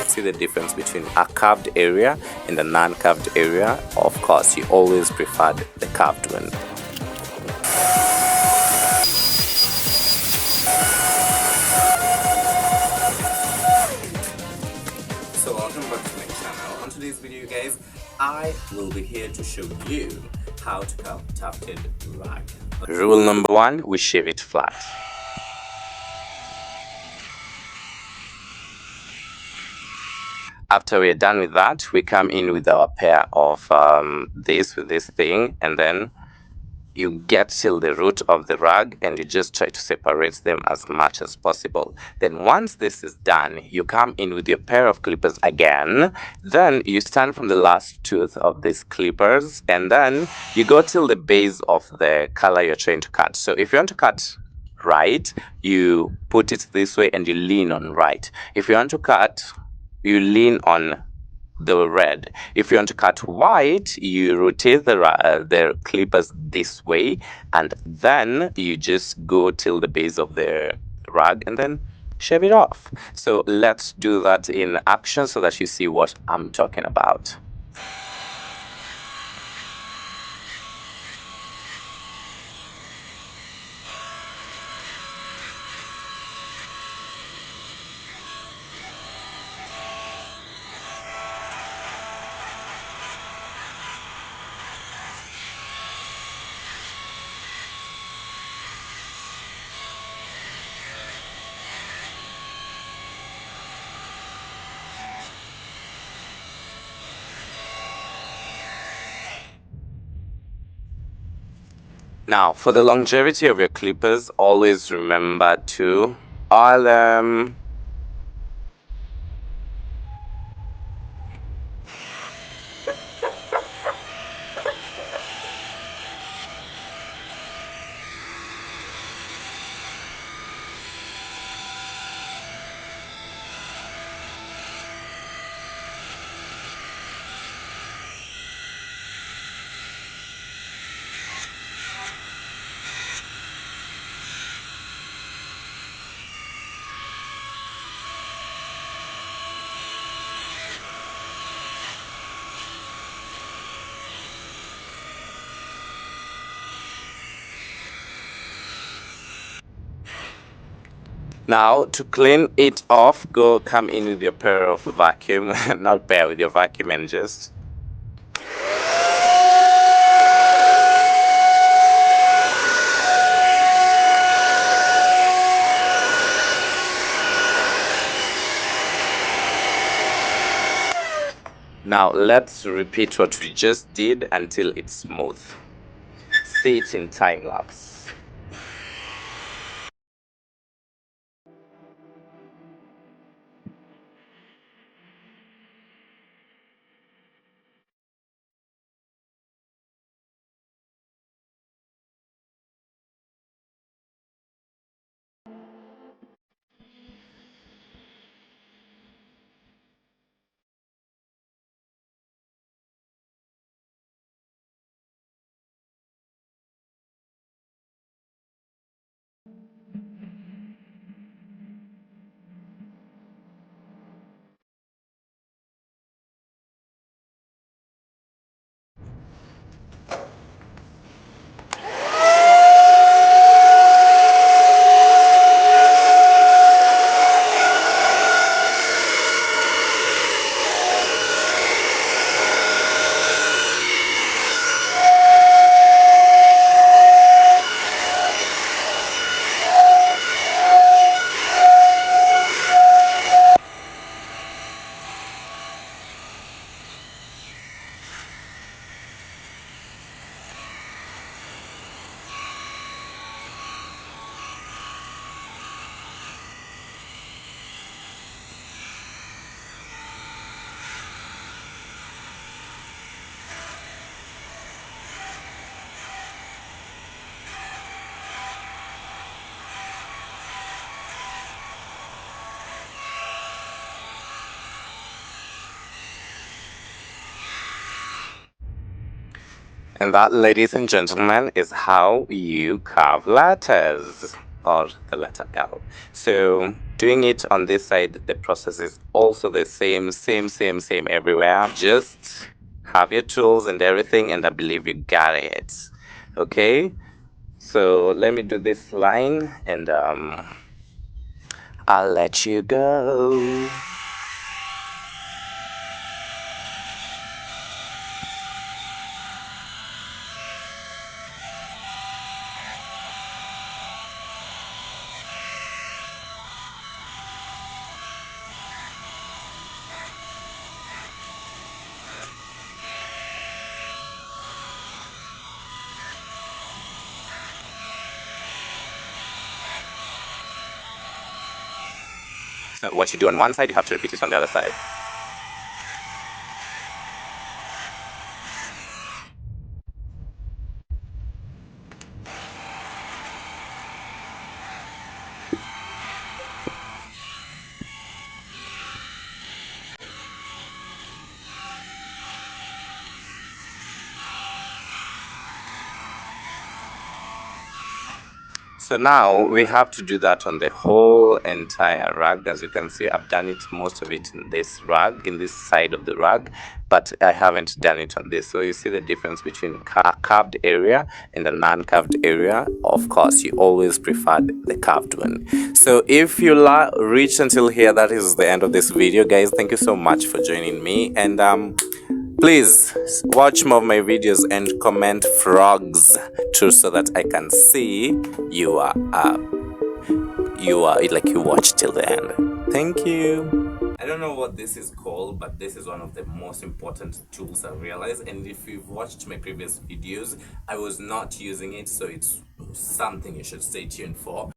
See the difference between a carved area and a non-carved area? Of course, you always preferred the carved one. So welcome back to my channel. On today's video, guys, I will be here to show you how to carve tufted rag. Rule number one, we shave it flat. After we're done with that, we come in with our pair of this thing, and then you get till the root of the rag and you just try to separate them as much as possible. Then once this is done, you come in with your pair of clippers again. Then you stand from the last tooth of these clippers, and then you go till the base of the color you're trying to cut. So if you want to cut right, you put it this way and you lean on right. If you want to cut, you lean on the red. If you want to cut white, you rotate the clippers this way, and then you just go till the base of the rag and then shave it off. So let's do that in action so that you see what I'm talking about. Now, for the longevity of your clippers, always remember to oil them. Now, to clean it off, come in with your pair of vacuum, not pair, with your vacuum, and just now let's repeat what we just did until it's smooth. See it in time lapse. And that, ladies and gentlemen, is how you carve letters. or the letter L. So doing it on this side, the process is also the same everywhere. Just have your tools and everything, and I believe you got it. Okay, so let me do this line, and I'll let you go. So what you do on one side, you have to repeat it on the other side. So now we have to do that on the whole entire rug. As you can see, I've done it, most of it in this rug, in this side of the rug, but I haven't done it on this. So you see the difference between a carved area and a non-carved area. Of course, you always prefer the carved one. So if you reached until here, that is the end of this video, guys. Thank you so much for joining me, and please watch more of my videos and comment frogs too, so that I can see you are like you watched till the end. Thank you. I don't know what this is called, but this is one of the most important tools I realized, and if you've watched my previous videos, I was not using it, so it's something you should stay tuned for.